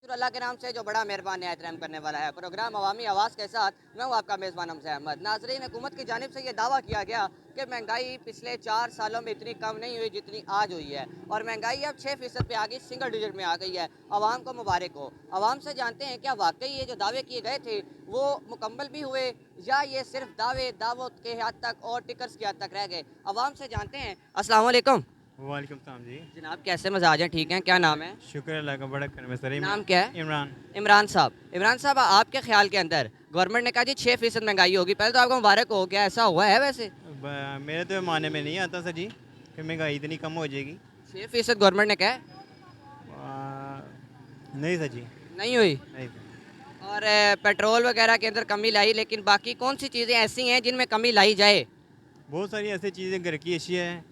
शुक्र अल्लाह के नाम से जो बड़ा मेहरबान नहायत रहम करने वाला है। प्रोग्राम अवामी आवाज़ के साथ मैं हूँ आपका मेज़बान हमज़ा अहमद। नाज़रीन, हुकूमत की जानिब से ये दावा किया गया कि महंगाई पिछले 4 सालों में इतनी कम नहीं हुई जितनी आज हुई है, और महंगाई अब 6% पे आ गई, सिंगल डिजिट में आ गई है। आवाम को मुबारक हो। आवाम से जानते हैं क्या वाकई ये जो दावे किए गए थे वो मुकम्मल भी हुए, या ये सिर्फ दावे दावत के हद तक और टिकर्स की हद तक रह गए। आवाम से जानते हैं। अस्सलाम वालेकुम वालेकुम सलाम जी। जनाब, कैसे मजाज हैं? ठीक हैं? क्या नाम है? शुक्र अल्लाह का बड़ा करम है सर। नाम क्या है? इमरान। इमरान साहब, आपके ख्याल के अंदर गवर्नमेंट ने कहा जी 6% महंगाई होगी, पहले तो आपको मुबारक हो, क्या ऐसा हुआ है वैसे? मेरे तो मानने में नहीं आता सर जी कि महंगाई इतनी कम हो जाएगी। 6% गवर्नमेंट ने कहा है? आ, नहीं सर जी। नहीं हुई। नहीं सर। और पेट्रोल वगैरह के अंदर कमी लाई, लेकिन बाकी कौन सी चीज़ें ऐसी हैं जिनमें कमी लाई जाए? बहुत सारी ऐसी चीज़ें घर की अशिया हैं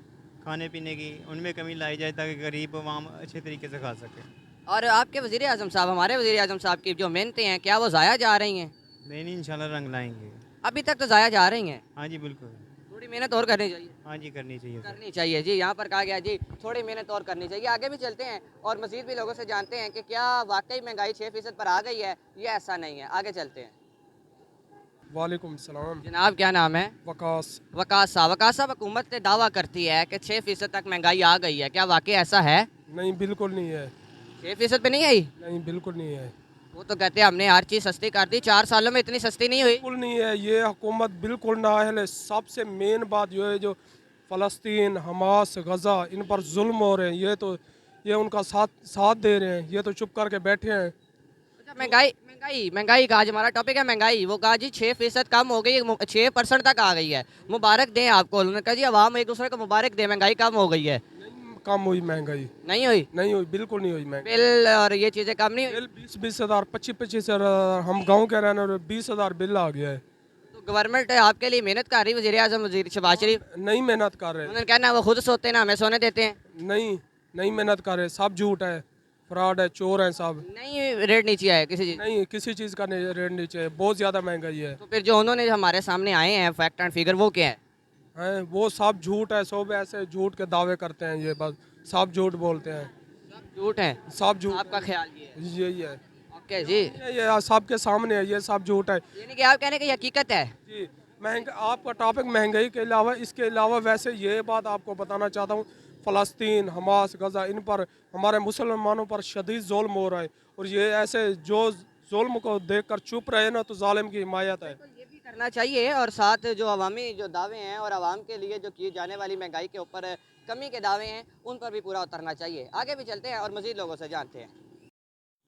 खाने पीने की, उनमें कमी लाई जाए ताकि गरीब आवाम अच्छे तरीके से खा सके। और आपके वज़ीर आज़म साहब, हमारे वज़ीर आज़म साहब की जो मेहनतें हैं, क्या वो ज़ाया जा रही हैं? नहीं नहीं, इंशाल्लाह रंग लाएंगे। अभी तक तो ज़ाया जा रही हैं। हाँ जी बिल्कुल। थोड़ी मेहनत और करनी चाहिए। हाँ जी करनी चाहिए सर। करनी चाहिए जी, यहाँ पर कहा गया जी थोड़ी मेहनत और करनी चाहिए। आगे भी चलते हैं और मज़ीद भी लोगों से जानते हैं कि क्या वाकई महंगाई 6% पर आ गई है या ऐसा नहीं है। आगे चलते हैं। वालेकुम सलाम। जनाब, क्या नाम है? वकास। वकास साहब, हुकूमत ने दावा करती है कि 6% तक महंगाई आ गई है, क्या वाकई ऐसा है? नहीं, बिल्कुल नहीं है। 6% पे नहीं आई? नहीं, बिल्कुल नहीं है। वो तो कहते हैं हमने हर चीज़ सस्ती कर दी, 4 सालों में इतनी सस्ती नहीं हुई। बिल्कुल नहीं है, ये हुकूमत बिल्कुल नाअहल है। सबसे मेन बात जो है, जो फ़लस्तीन, हमास, गज़ा, इन पर जुल्म हो रहे हैं, ये उनका साथ साथ दे रहे हैं। ये तो चुप करके बैठे हैं। अच्छा, महंगाई महंगाई महंगाई का आज हमारा टॉपिक है महंगाई। वो कहा जी 6% कम हो गई, 6% तक आ गई है। मुबारक दें आपको। उन्होंने कहा जी आवाम एक दूसरे को मुबारक दें, महंगाई कम हो गई है। नहीं कम हुई महंगाई। नहीं हुई। नहीं हुई, बिल्कुल नहीं हुई महंगाई। बिल और ये चीज़ें कम नहीं हुई। बिल 20-20 हज़ार, 25-25 हज़ार, हम गाँव के रहने वाले, 20 हज़ार बिल आ गया है। तो गवर्नमेंट आपके लिए मेहनत कर रही है, वज़ीर आज़म वज़ीर शहबाज शरीफ। नहीं मेहनत कर रहे। उन्होंने कहना वो खुद सोते हैं ना हमें सोने देते हैं। नहीं, नहीं मेहनत कर रहे, सब झूठ है, फ्रॉड है, चोर हैं सब। नहीं, रेट नीचे आए किसी चीज़। नहीं, किसी चीज़ का रेट नीचे है, बहुत ज़्यादा महंगाई है। तो फिर जो उन्होंने हमारे सामने आए हैं फैक्ट एंड फिगर, वो क्या है? हैं वो सब झूठ है, सब ऐसे झूठ के दावे करते हैं, ये बस सब झूठ बोलते हैं। सब झूठ है। सब झूठ आपका है। ख्याल ये है? यही है। ओके जी। ये सबके सामने है, ये सब झूठ है। यानी कि आप कहने की हकीकत है। जी। महंगा आपका टॉपिक महंगाई के अलावा, इसके अलावा वैसे ये बात आपको बताना चाहता हूँ, फ़लस्तीन, हमास, गज़ा, इन पर हमारे मुसलमानों पर शदीद जुल्म हो रहा है, और ये ऐसे जो जुल्म को देखकर चुप रहे ना, तो जालिम की हिमायत है। बिल्कुल, ये भी करना चाहिए, और साथ जो अवामी जो दावे हैं और आवाम के लिए जो की जाने वाली महंगाई के ऊपर कमी के दावे हैं, उन पर भी पूरा उतरना चाहिए। आगे भी चलते हैं और मज़ीद लोगों से जानते हैं।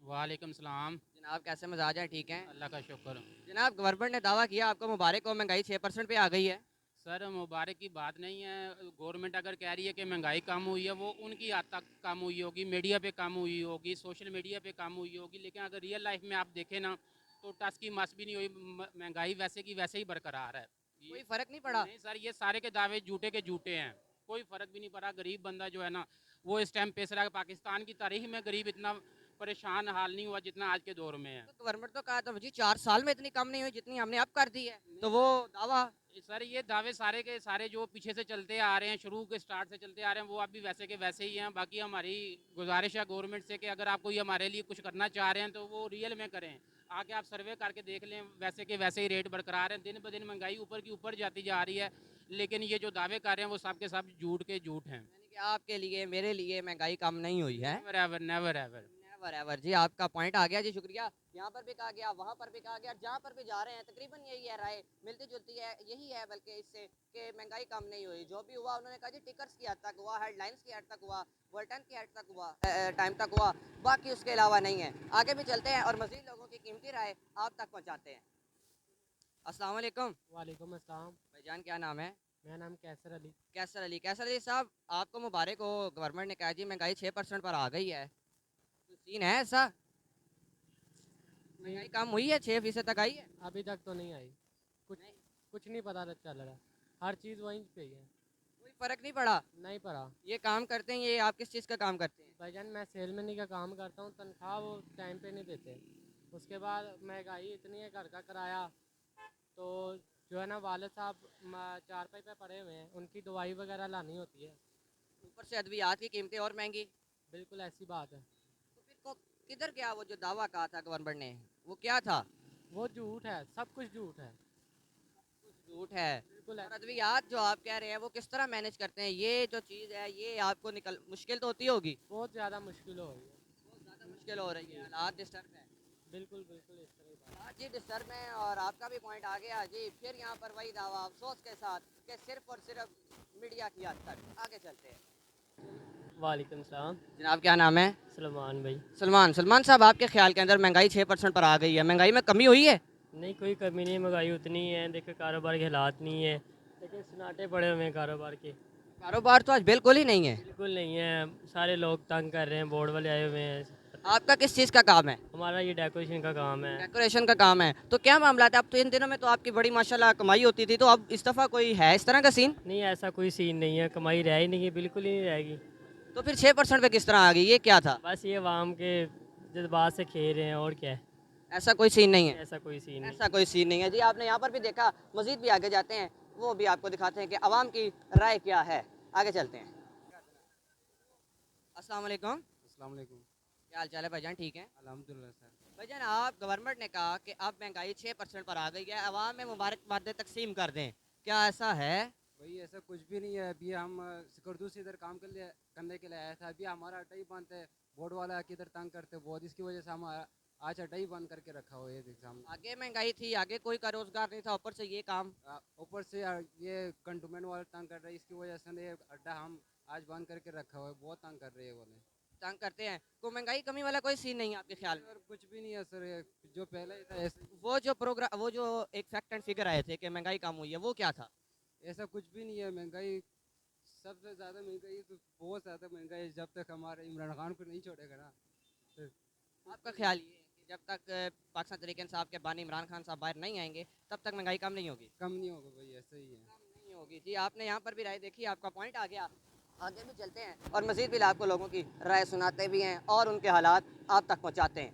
वालेकुम सलाम। जनाब, कैसे मजाज हैं? ठीक हैं? अल्लाह का शुक्र। जनाब, गवर्नमेंट ने दावा किया, आपको मुबारक हो, महंगाई 6% पे आ गई है। सर मुबारक की बात नहीं है। गवर्नमेंट अगर कह रही है कि महंगाई कम हुई है, वो उनकी हद तक कम हुई होगी, मीडिया पे कम हुई होगी, सोशल मीडिया पे कम हुई होगी, लेकिन अगर रियल लाइफ में आप देखें ना, तो टस की मस भी नहीं हुई। महंगाई वैसे की वैसे ही बरकरार है। कोई फ़र्क नहीं पड़ा। नहीं सर, ये सारे के दावे झूठे के झूठे हैं। कोई फ़र्क भी नहीं पड़ा। गरीब बंदा जो है ना, वो इस टाइम पेश रहा। पाकिस्तान की तारीख में गरीब इतना परेशान हाल नहीं हुआ जितना आज के दौर में है। तो गवर्नमेंट तो कहा था जी 4 साल में इतनी कम नहीं हुई जितनी हमने अब कर दी है, तो वो दावा। सर ये दावे सारे के सारे जो पीछे से चलते आ रहे हैं, शुरू के स्टार्ट से चलते आ रहे हैं, वो अभी वैसे के वैसे ही हैं। बाकी हमारी गुजारिश है गवर्नमेंट से कि अगर आप कोई हमारे लिए कुछ करना चाह रहे हैं तो वो रियल में करें। आके आप सर्वे करके देख लें, वैसे के वैसे ही रेट बरकरार हैं। दिन ब दिन महंगाई ऊपर की ऊपर जाती जा रही है, लेकिन ये जो दावे कर रहे हैं वो सब के सब झूठ के झूठ हैं। यानी कि आपके लिए मेरे लिए महंगाई कम नहीं हुई है। Never ever, never ever. Never ever जी, आपका पॉइंट आ गया जी, शुक्रिया। यहाँ पर भी कहा गया, वहाँ पर भी कहा गया, जहाँ पर भी जा रहे हैं तकरीबन यही है राय, मिलती जुलती है, यही है बल्कि इससे कि महंगाई कम नहीं हुई। जो भी हुआ उन्होंने कहा जी टिकट्स की हद तक हुआ, हेडलाइंस की हद तक हुआ, बुलेटिन की हद तक हुआ, टाइम तक हुआ, बाकी उसके अलावा नहीं है। आगे भी चलते हैं और मज़ीद लोगों की कीमती राय आप तक पहुँचाते हैं। अस्सलाम वालेकुम वालेकुम अस्सलाम। भाईजान, क्या नाम है? मेरा नाम कैसर अली। कैसर अली साहब, आपको मुबारक हो, गवर्नमेंट ने कहा जी महंगाई 6% पर आ गई है, तो सीन है ऐसा? जी, महंगाई कम हुई है, 6% तक आई है? अभी तक तो नहीं आई। कुछ नहीं, कुछ नहीं पता चल रहा। हर चीज़ वहीं पे ही है। कोई फर्क नहीं पड़ा। नहीं पड़ा। ये काम करते हैं, ये आप किस चीज़ का काम करते हैं? भाईजान मैं सेलमैनी का काम करता हूँ, तनख्वाह वो टाइम पे नहीं देते। उसके बाद महंगाई इतनी है, घर का किराया, तो जो है ना, वाले साहब चारपाई पे पड़े हुए हैं, उनकी दवाई वगैरह लानी होती है। ऊपर से अद्वियात की कीमतें और महंगी। बिल्कुल ऐसी बात है। तो फिर को किधर गया वो जो दावा कहा था गवर्नमेंट ने, वो क्या था? वो झूठ है, सब कुछ झूठ है। कुछ झूठ है। बिल्कुल है। और अद्वियात जो आप कह रहे हैं वो किस तरह मैनेज करते हैं? ये जो चीज़ है ये आपको निकल मुश्किल तो होती होगी। बहुत ज़्यादा मुश्किल हो रही है। बहुत ज़्यादा मुश्किल हो रही है, हालात डिस्टर्ब है। बिल्कुल बिल्कुल इस तरह की बात। हाँ जी, डिस्टर्ब है और आपका भी पॉइंट आ गया जी। फिर यहाँ पर वही दावा अफसोस के साथ कि सिर्फ और सिर्फ मीडिया की हद तक। आगे चलते हैं। वालेकुम सलाम। जनाब क्या नाम है? सलमान भाई। सलमान साहब, आपके ख्याल के अंदर महंगाई 6% पर आ गई है, महंगाई में कमी हुई है? नहीं, कोई कमी नहीं, महंगाई उतनी ही है। देखो कारोबार के हालात नहीं है, लेकिन सन्नाटे पड़े हुए हैं कारोबार के। कारोबार तो आज बिल्कुल ही नहीं है। बिल्कुल नहीं है, सारे लोग तंग कर रहे हैं, बोर्ड वाले आए हुए हैं। आपका किस चीज़ का काम है? हमारा ये डेकोरेशन का काम है। डेकोरेशन का काम है। तो क्या मामला था? अब तो इन दिनों में तो आपकी बड़ी माशाल्लाह कमाई होती थी, तो अब इस दफ़ा कोई है इस तरह का सीन? नहीं, ऐसा कोई सीन नहीं है, कमाई रह ही नहीं है, बिल्कुल ही नहीं रहेगी। तो फिर 6% पे किस तरह आ गई, ये क्या था? बस ये अवाम के जज्बात से खेल रहे हैं, और क्या है। ऐसा कोई सीन नहीं है। ऐसा कोई सीन नहीं। ऐसा कोई सीन नहीं है जी। आपने यहाँ पर भी देखा, मजीद भी आगे जाते हैं, वो भी आपको दिखाते हैं कि अवाम की राय क्या है। आगे चलते हैं। अस्सलाम वालेकुम। अस्सलाम वालेकुम। क्या हाल चाल है भाईजान, ठीक है? अल्हम्दुलिल्लाह सर। भाईजान, आप गवर्नमेंट ने कहा कि अब महंगाई 6% पर आ गई है, अवाम में मुबारकबादें तकसीम कर दें, क्या ऐसा है? भाई ऐसा कुछ भी नहीं है। अभी हम सिकरदू से इधर काम करने के लिए आया था। अभी हमारा अड्डा ही बंद है, बोर्ड वाला आके इधर तंग करते बहुत, इसकी वजह से हम आज अड्डा ही बंद करके रखा हुआ है एग्जाम। आगे महंगाई थी, आगे कोई का रोजगार नहीं था, ऊपर से ये काम। ऊपर से ये कंटोनमेंट वाला तंग कर रहे हैं, इसकी वजह से ये अड्डा हम आज बंद करके रखा हुआ है। बहुत तंग कर रहे हैं बोले, तंग करते हैं। तो महंगाई कमी वाला कोई सीन नहीं है आपके ख्याल में? सर कुछ भी नहीं है सर, ये जो पहले ही था ऐसे। वो जो एक फैक्ट एंड फिगर आए थे कि महंगाई कम हुई है, वो क्या था? ऐसा कुछ भी नहीं है। महंगाई सबसे ज़्यादा महंगाई तो बहुत ज़्यादा महंगाई है। जब तक हमारे इमरान खान को नहीं छोड़ेगा ना, तो आपका ख्याल ये है कि जब तक पाकिस्तान तहरीक इंसाफ के बानी इमरान खान साहब बाहर नहीं आएंगे तब तक महंगाई कम नहीं होगी? कम नहीं होगा भाई, ऐसा ही है। कम नहीं होगी जी। आपने यहाँ पर भी राय देखी, आपका पॉइंट आ गया। आगे भी चलते हैं और मजीद भी आपको लोगों की राय सुनाते भी हैं और उनके हालात आप तक पहुँचाते हैं।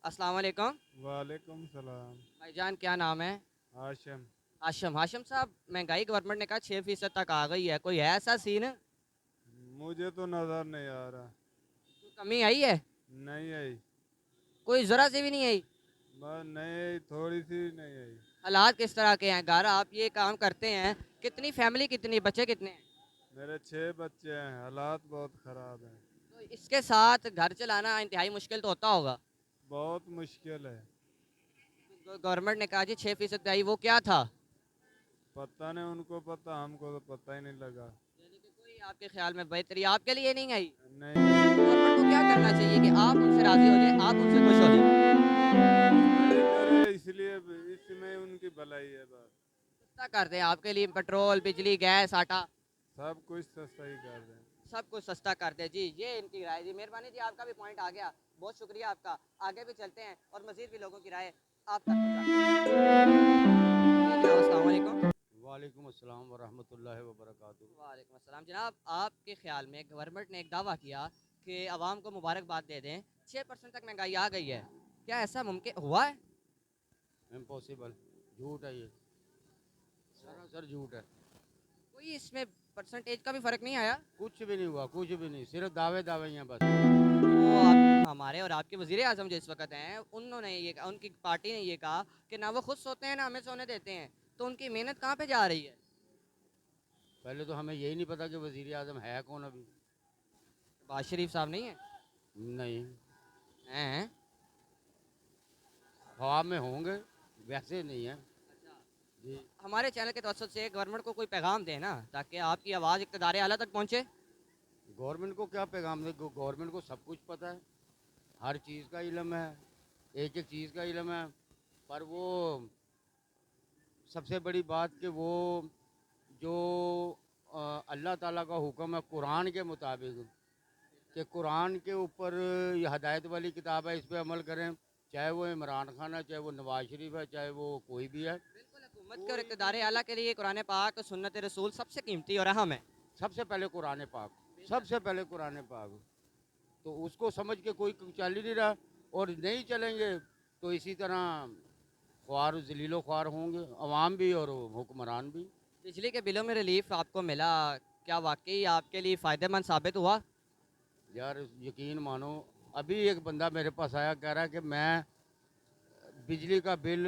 अस्सलाम वालेकुम। वालेकुम सलाम। भाईजान क्या नाम है? हाशिम। हाशिम साहब, महंगाई गवर्नमेंट ने कहा 6% तक आ गई है, कोई है ऐसा सीन? मुझे तो नज़र नहीं आ रहा। कोई कमी आई है? नहीं आई, कोई ज़रा सी भी नहीं आई? बस नहीं आई, थोड़ी सी नहीं आई। हालात किस तरह के हैं? घर आप ये काम करते हैं, कितनी फैमिली, कितनी बच्चे कितने हैं? मेरे 6 बच्चे हैं, हालात बहुत ख़राब हैं। तो इसके साथ घर चलाना इंतहाई मुश्किल तो होता होगा। बहुत मुश्किल है। गवर्नमेंट ने कहा जी 6% आई, वो क्या था? पता नहीं, उनको पता, हमको तो पता ही नहीं लगा। यानी कि कोई आपके ख्याल में बेहतरी आपके लिए नहीं आई? नहीं, गवर्नमेंट को क्या करना चाहिए कि आप उनसे राजी हो जाए, आप उनसे खुश हो जाए? इसलिए इसमें उनकी भलाई है बस। सस्ता कर दें आपके लिए, पेट्रोल, बिजली, गैस, आटा, सब कुछ सस्ता ही कर दें। सब कुछ सस्ता कर दे जी। ये इनकी राय जी। मेहरबानी जी, आपका भी पॉइंट आ गया, बहुत शुक्रिया आपका। आगे भी चलते हैं और मजीद भी लोगों की राय आप तक पहुँचाते हैं। अस्सलाम वालेकुम। वालेकुम अस्सलाम वरहमतुल्लाहि वबरकातुहू। वालेकुम अस्सलाम। जनाब, आपके ख्याल में गवर्नमेंट ने एक दावा किया कि आवाम को मुबारकबाद दे दें, 6% तक महंगाई आ गई है, क्या ऐसा मुमकिन हुआ है? इम्पॉसिबल, झूठ है ये, सरासर झूठ है। कोई इसमें परसेंटेज का भी फ़र्क नहीं आया? कुछ भी नहीं हुआ, कुछ भी नहीं, सिर्फ दावे दावे हैं बस। वो आप हमारे और आपके वज़ीर आज़म जो इस वक्त हैं, उन्होंने ये कहा, उनकी पार्टी ने ये कहा कि ना वो खुद सोते हैं ना हमें सोने देते हैं, तो उनकी मेहनत कहाँ पे जा रही है? पहले तो हमें यही नहीं पता कि वज़ीर आज़म है कौन अभी। बाज शरीफ साहब नहीं है? नहीं, हैं? ख्वाब में होंगे, वैसे नहीं है जी। हमारे चैनल के तवज्जुह से गवर्नमेंट को कोई पैगाम दें ना, ताकि आपकी आवाज़ इक़्तिदार आला तक पहुँचे। गवर्नमेंट को क्या पैगाम दे, गवर्नमेंट को सब कुछ पता है, हर चीज़ का इल्म है, एक एक चीज़ का इल्म है। पर वो सबसे बड़ी बात कि वो जो अल्लाह ताला का हुक्म है कुरान के मुताबिक, कि कुरान के ऊपर ये हदायत वाली किताब है, इस पर अमल करें, चाहे वो इमरान खान है, चाहे वो नवाज शरीफ है, चाहे वो कोई भी है। हुकूमत के और इक़्तिदार आला के लिए कुरान पाक, सुन्नत रसूल सबसे कीमती और अहम है। सबसे पहले कुरान पाक, सबसे पहले कुरान पाक। तो उसको समझ के कोई चल ही नहीं रहा, और नहीं चलेंगे तो इसी तरह ख्वार जलीलो ख्वार होंगे, अवाम भी और हुक्मरान भी। बिजली के बिलों में रिलीफ आपको मिला, क्या वाकई आपके लिए फ़ायदेमंद साबित हुआ? यार यकीन मानो, अभी एक बंदा मेरे पास आया, कह रहा है कि मैं बिजली का बिल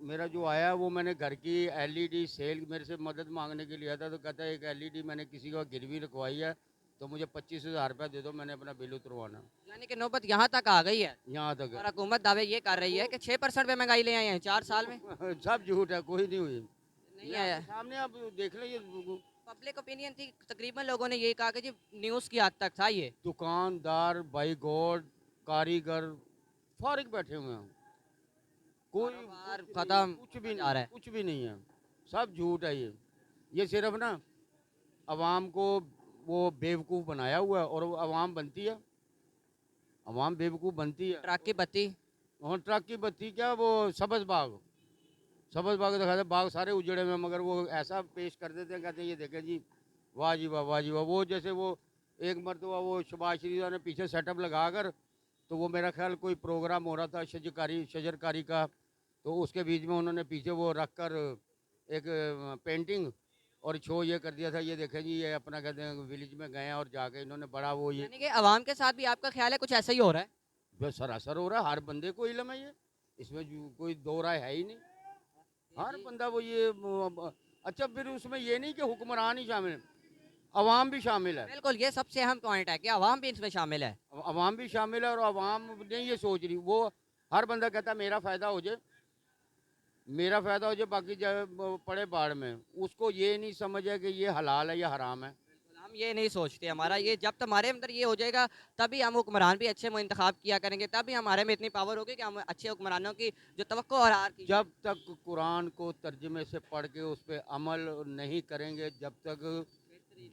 मेरा जो आया वो मैंने घर की एलईडी सेल मेरे से मदद मांगने के लिए आया था, तो कहता है एक एलईडी मैंने किसी का गिरवी रखवाई है तो मुझे 25,000 रुपये दे दो, मैंने अपना बिल उतरवाना। यानी कि नौबत यहाँ तक आ गई है यहाँ तक और हुकूमत दावे ये कर रही है कि 6% पे महंगाई ले आए हैं 4 साल में। सब झूठ है, कोई नहीं हुई। नहीं आया। सामने आप देख लें, ये पब्लिक ओपिनियन थी, तकरीबन लोगों ने यही कहा कि जी न्यूज़ की हद तक था ये। दुकानदार, बाई गॉड, कारीगर फारिग बैठे हुए हैं, कोई कारोबार कुछ खत्म नहीं, कुछ भी जा रहा है। कुछ भी नहीं है, सब झूठ है ये सिर्फ ना अवाम को वो बेवकूफ़ बनाया हुआ है, और वो अवाम बनती है, अवाम बेवकूफ़ बनती है। ट्रक की बत्ती और ट्रक की बत्ती क्या, वो सब्ज़ बाग दिखाते, बाग सारे उजड़े हुए, मगर वो ऐसा पेश कर देते हैं, कहते हैं ये देखें जी, वाह जी वाह, वाह जी वाह। वो जैसे वो एक मरतबा वो शबाज शरीफ ने पीछे सेटअप लगा कर, तो वो मेरा ख्याल कोई प्रोग्राम हो रहा था शजरकारी का, तो उसके बीच में उन्होंने पीछे वो रख कर एक पेंटिंग और शो ये कर दिया था, ये देखें जी, ये अपना कहते हैं विलेज में गए हैं और जाके इन्होंने बड़ा वो ये यानी कि अवाम के साथ भी आपका ख्याल है कुछ ऐसा ही हो रहा है। जो सरासर हो रहा है, हर बंदे को इल्म है ये, इसमें कोई दो राय है ही नहीं, हर बंदा वो ये अच्छा, फिर उसमें ये नहीं कि हुक्मरान ही शामिल है, अवाम भी शामिल है। बिल्कुल, ये सबसे अहम पॉइंट है कि अवाम भी इसमें शामिल है। अवाम भी शामिल है, और अवाम नहीं ये सोच रही, वो हर बंदा कहता है मेरा फ़ायदा हो जाए, मेरा फ़ायदा हो जाए, बाकी पड़े बाढ़ में। उसको ये नहीं समझ है कि ये हलाल है या हराम है। हम ये नहीं सोचते, हमारा ये जब तक हमारे अंदर ये हो जाएगा तभी हम हुक्मरान भी अच्छे इंतखाब किया करेंगे, तभी हमारे में इतनी पावर होगी कि हम अच्छे हुक्मरानों की जो तवक्को और आर की जब तक कुरान को तर्जमे से पढ़ के उस पर अमल नहीं करेंगे, जब तक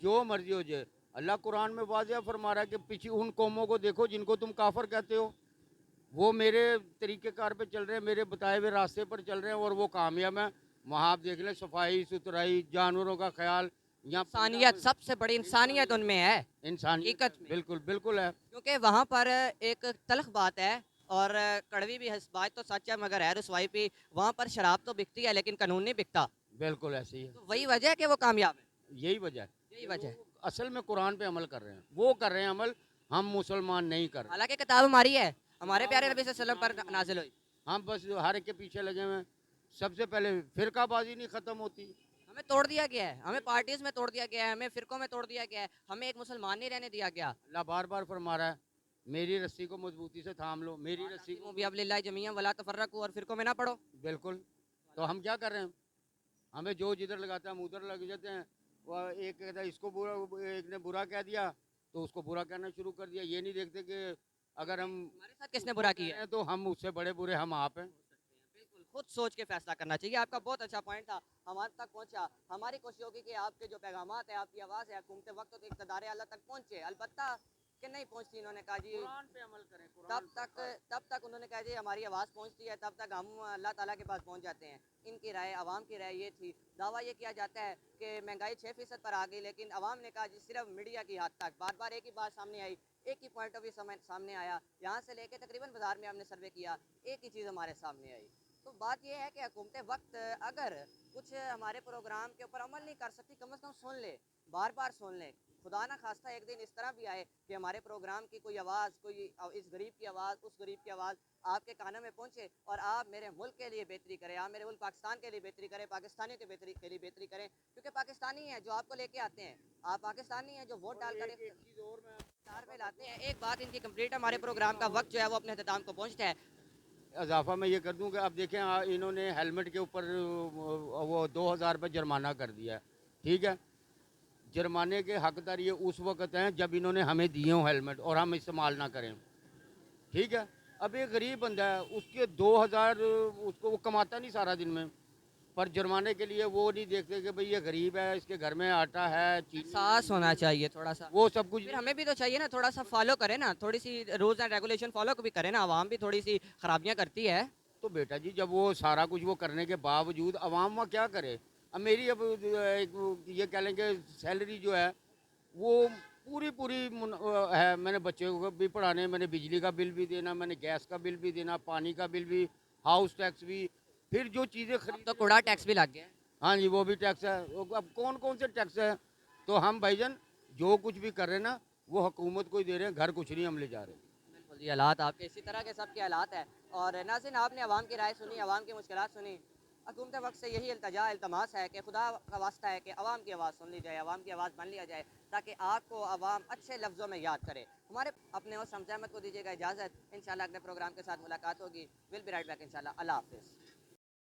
जो मर्जी हो जाए, अल्लाह कुरान में वाज़िया फरमा रहा है कि पीछे उन कौमों को देखो जिनको तुम काफर कहते हो, वो मेरे तरीक़ेकार पे चल रहे हैं, मेरे बताए हुए रास्ते पर चल रहे हैं, और वो कामयाब हैं। वहाँ आप देख लें, सफाई सुथराई, जानवरों का ख्याल, यहाँ इंसानियत, सबसे बड़ी इंसानियत उनमें है इंसानियत हकीकत में। बिल्कुल बिल्कुल है। क्योंकि वहाँ पर एक तलख बात है और कड़वी भी है, बात तो सच है मगर है रुसवाई भी, वहाँ पर शराब तो बिकती है लेकिन कानून नहीं बिकता। बिल्कुल ऐसे ही है, तो वही वजह है कि वो कामयाब है, यही वजह है। यही वजह है। असल में कुरान पे अमल कर रहे हैं, वो कर रहे हैं अमल, हम मुसलमान नहीं कर रहे। हालांकि किताब हमारी है, हमारे प्यारे नबी सल्लल्लाहु अलैहि वसल्लम पर नाजिल हुई। हम बस हर एक के पीछे लगे हुए हैं। सबसे पहले फिरकाबाजी नहीं ख़त्म होती, हमें तोड़ दिया गया है, हमें पार्टीज में तोड़ दिया गया है, हमें फिरकों में तोड़ दिया गया है, हमें एक मुसलमान नहीं रहने दिया गया। अल्लाह बार बार फरमा रहा है, मेरी रस्सी को मजबूती से थाम लो, मेरी रस्सी को। भी अब लिल्लाहि जमीअन वला तफर्रकू, और फिरकों में ना पड़ो। बिल्कुल, तो हम क्या कर रहे हैं, हमें जो जिधर लगाता है हम उधर लग जाते हैं। वो एक कहता है इसको बुरा, एक ने बुरा कह दिया तो उसको बुरा कहना शुरू कर दिया। ये नहीं देखते कि अगर हम हमारे साथ किसने बुरा किया है? तो हम उससे बड़े बुरे हम आप हैं। बिल्कुल, खुद सोच के फैसला करना चाहिए। आपका बहुत अच्छा पॉइंट था, हमारे तक पहुंचा। हमारी कोशिश होगी कि आपके जो पैगामात है, आपकी आवाज़ है, घूमते वक्त तो इक़्तिदार आला तक पहुंचे। अलबत्ता कि नहीं पहुंचती, इन्होंने कहा जी कुरान पे अमल करें, कुरान तब तक उन्होंने कहा जी हमारी आवाज़ पहुंचती है, तब तक हम अल्लाह ताला के पास पहुंच जाते हैं। इनकी राय, आवाम की राय ये थी। दावा ये किया जाता है कि महंगाई 6% पर आ गई, लेकिन आवाम ने कहा जी सिर्फ मीडिया की हद तक। बार बार एक ही बात सामने आई, एक ही पॉइंट ऑफ व्यू सामने आया। यहाँ से लेके तकरीबन बाजार में हमने सर्वे किया, एक ही चीज़ हमारे सामने आई। तो बात यह है कि हुकूमत वक्त अगर कुछ हमारे प्रोग्राम के ऊपर अमल नहीं कर सकती, कम से कम सुन ले, बार बार सुन ले। खुदा ना खास्ता एक दिन इस तरह भी आए कि हमारे प्रोग्राम की कोई आवाज़, कोई इस गरीब की आवाज़, उस गरीब की आवाज़ आपके कानों में पहुंचे और आप मेरे मुल्क के लिए बेहतरी करें, आप मेरे मुल्क पाकिस्तान के लिए बेहतरी करें, पाकिस्तानियों के लिए बेहतरी करें। क्योंकि पाकिस्तानी हैं जो आपको लेके आते हैं, आप पाकिस्तानी हैं जो वोट डाल कर इफ्तार में लाते हैं। एक बात इनकी कंप्लीट, हमारे प्रोग्राम का वक्त जो है वो अपने अख्ताम को पहुँचता है। इजाफा मैं ये कर दूं कि अब देखें, इन्होंने हेलमेट के ऊपर वो 2,000 रुपये जुर्माना कर दिया है। ठीक है, जुर्माने के हकदार ये उस वक्त हैं जब इन्होंने हमें दिए हों हेलमेट और हम इस्तेमाल ना करें। ठीक है, अब एक गरीब बंदा है, उसके 2,000 उसको वो कमाता नहीं सारा दिन में, पर जुर्माने के लिए वो नहीं देखते कि भाई ये गरीब है, इसके घर में आटा है, चीनी एहसास होना चाहिए थोड़ा सा, वो सब कुछ। फिर हमें भी तो चाहिए ना थोड़ा सा फॉलो करें ना, थोड़ी सी रूल्स एंड रेगुलेशन फॉलो भी करें ना। आवाम भी थोड़ी सी खराबियाँ करती है। तो बेटा जी, जब वो सारा कुछ वो करने के बावजूद अवाम वहाँ क्या करे। अब मेरी अब एक ये कह लें कि सैलरी जो है वो पूरी है, मैंने बच्चों को भी पढ़ाने, मैंने बिजली का बिल भी देना, मैंने गैस का बिल भी देना, पानी का बिल भी, हाउस टैक्स भी, फिर जो चीज़ें खरीद तो कूड़ा टैक्स भी लग गया। हाँ जी, वो भी टैक्स है। अब कौन कौन से टैक्स है, तो हम भाईजान जो कुछ भी कर रहे हैं ना वो हुकूमत को ही दे रहे हैं, घर कुछ नहीं हम ले जा रहे। जी हालात आपके इसी तरह के सब के हालात है। और नाज़रीन आपने आवाम की राय सुनी, आवाम की मुश्किलात सुनी। हुकूमत वक्त से यही इल्तजा इल्तमास है कि खुदा का वास्ता है कि आवाम की आवाज़ सुन ली जाए, आवाम की आवाज़ मान लिया जाए, ताकि आपको आवाम अच्छे लफ्ज़ों में याद करे। हमारे अपने होस्ट हमजा अहमद को दीजिएगा इजाज़त। इंशाल्लाह अगले प्रोग्राम के साथ मुलाकात होगी। विल बी राइट बैक इंशाल्लाह। अल्लाह हाफ़िज़।